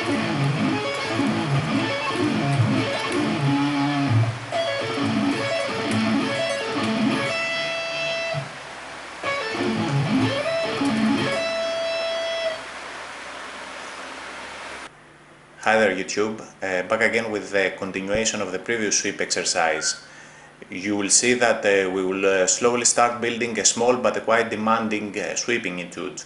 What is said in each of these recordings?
Hi there YouTube, back again with the continuation of the previous sweep exercise. You will see that we will slowly start building a small but quite demanding sweeping etude.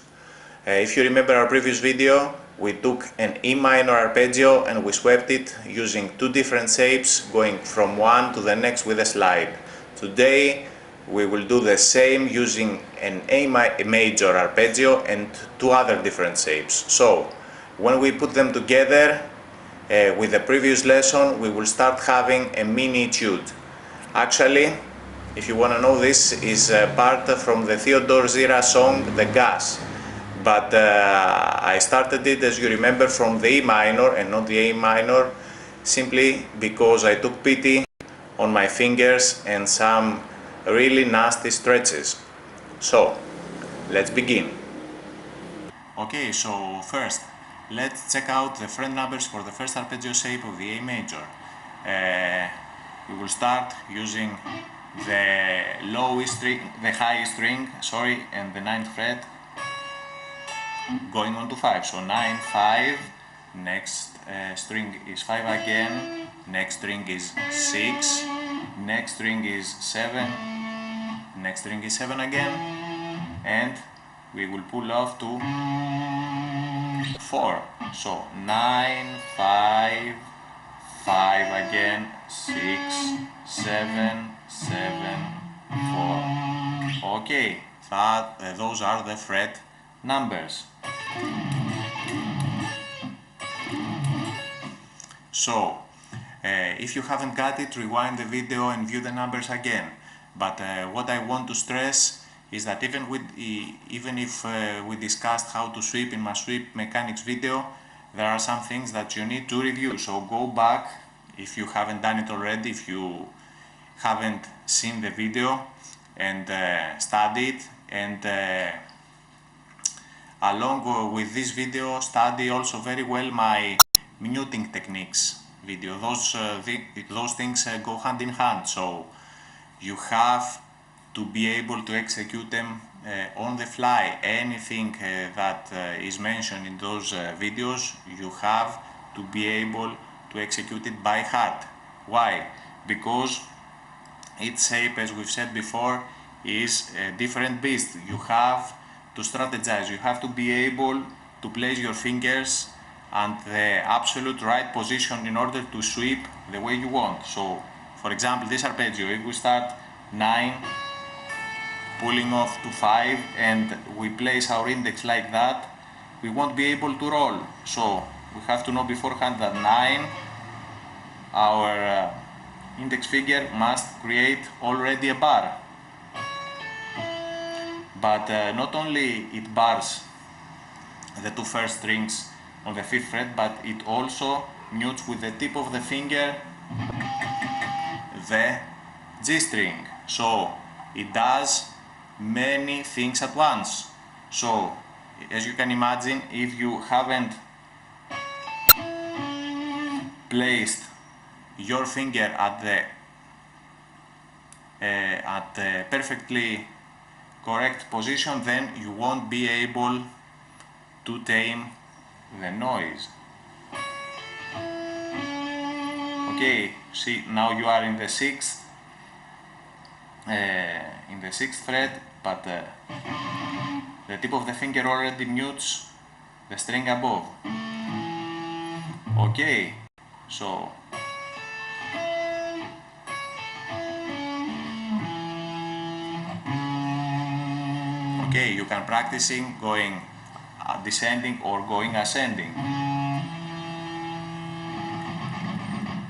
If you remember our previous video, we took an E minor arpeggio and we swept it using two different shapes, going from one to the next with a slide. Today we will do the same using an A major arpeggio and two other different shapes. So when we put them together with the previous lesson, we will start having a mini etude. Actually, if you want to know, this is part from the Theodore Zira song The Gas, but I started it, as you remember, from the E minor and not the A minor, simply because I took pity on my fingers and some really nasty stretches. So let's begin. Okay, so first let's check out the fret numbers for the first arpeggio shape of the A major. We will start using the high string, and the 9th fret, going on to 5. So 9, 5, next string is 5 again, next string is 6, next string is 7, next string is 7 again, and we will pull off to 4. So 9, 5, 5 again, 6, 7, 7, 4. Okay, those are the fret numbers. So if you haven't got it, rewind the video and view the numbers again. But what I want to stress is that even if we discussed how to sweep in my sweep mechanics video, there are some things that you need to review. So go back if you haven't done it already, if you haven't seen the video, and study it, and along with this video study also very well my muting techniques video. Those things go hand in hand, so you have to be able to execute them on the fly. Anything that is mentioned in those videos, you have to be able to execute it by heart. Why? Because each shape, as we've said before, is a different beast. You have to strategize, you have to be able to place your fingers at the absolute right position in order to sweep the way you want. So, for example, this arpeggio, if we start 9, pulling off to 5, and we place our index like that, we won't be able to roll. So we have to know beforehand that 9, our index finger must create already a bar. But not only it bars the two first strings on the 5th fret, but it also mutes with the tip of the finger the G string. So it does many things at once. So as you can imagine, if you haven't placed your finger at the perfectly correct position, then you won't be able to tame the noise. Okay, see, now you are in the 6th fret, but the tip of the finger already mutes the string above. Okay, so okay, you can practicing going descending or going ascending.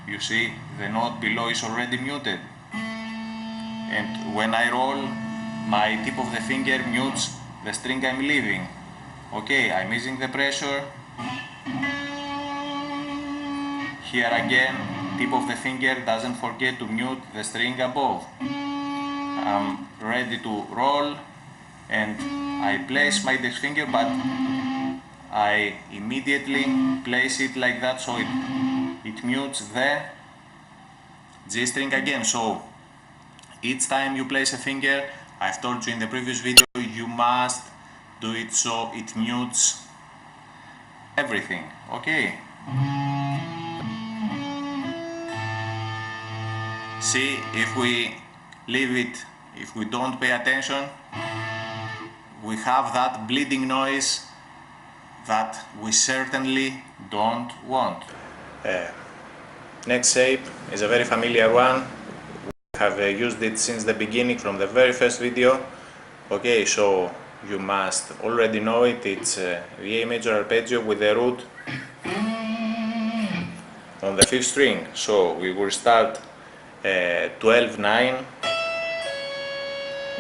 You see, the note below is already muted, and when I roll, my tip of the finger mutes the string I'm leaving. Okay, I'm easing the pressure. Here again, tip of the finger doesn't forget to mute the string above. I'm ready to roll, and I place my index finger, but I immediately place it like that, so it mutes the G string again. So each time you place a finger, I've told you in the previous video, you must do it so it mutes everything. Okay. See, if we leave it, if we don't pay attention, we have that bleeding noise that we certainly don't want. Next shape is a very familiar one. We have used it since the beginning, from the very first video. Okay, so you must already know it. It's the A major arpeggio with the root on the 5th string. So we will start 12-9,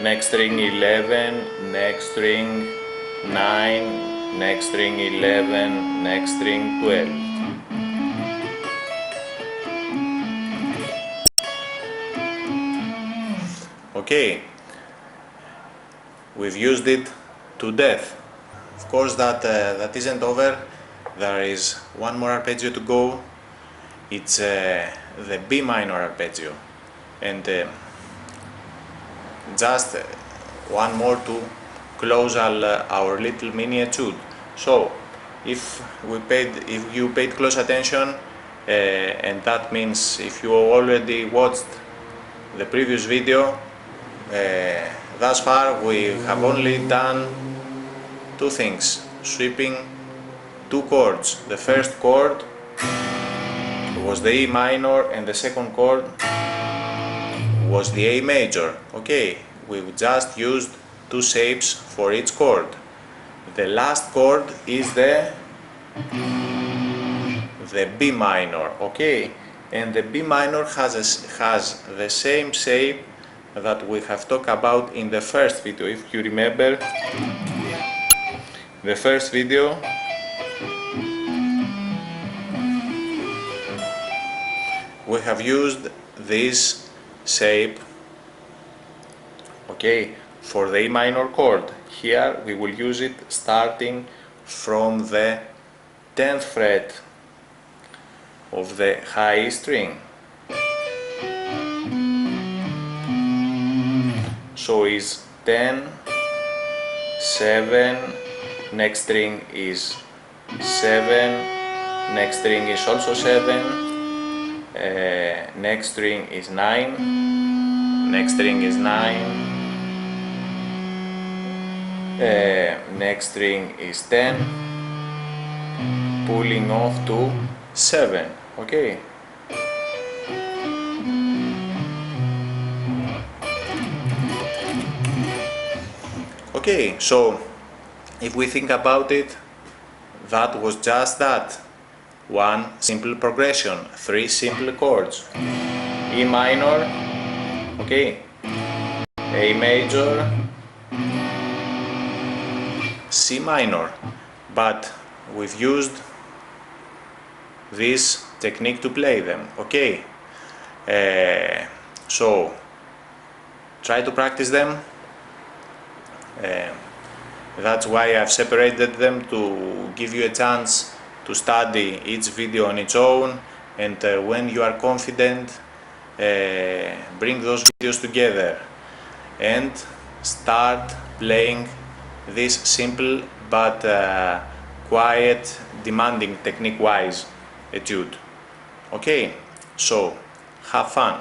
next string 11, next string 9, next string 11, next string 12. Okay, we've used it to death. Of course that isn't over. There is one more arpeggio to go. It's the B minor arpeggio, and just one more to close our little mini etude. So if you paid close attention, and that means if you already watched the previous video, thus far we have only done two things: sweeping two chords. The first chord was the E minor and the second chord was the A major. Okay, we just used two shapes for each chord. The last chord is the B minor. Okay, and the B minor has the same shape that we have talked about in the first video. If you remember the first video, we have used this shape, okay, for the A minor chord. Here we will use it starting from the 10th fret of the high E string. So is 10, 7, next string is 7, next string is also 7, next string is 9, next string is 9, next string is 10, pulling off to 7. Okay. Okay, so if we think about it, that was just that. One simple progression, three simple chords. E minor, okay, A major, C minor. But we've used this technique to play them, okay. So try to practice them. That's why I've separated them, to give you a chance to study each video on its own, and when you are confident, bring those videos together and start playing this simple but quiet, demanding technique-wise etude. Okay, so have fun.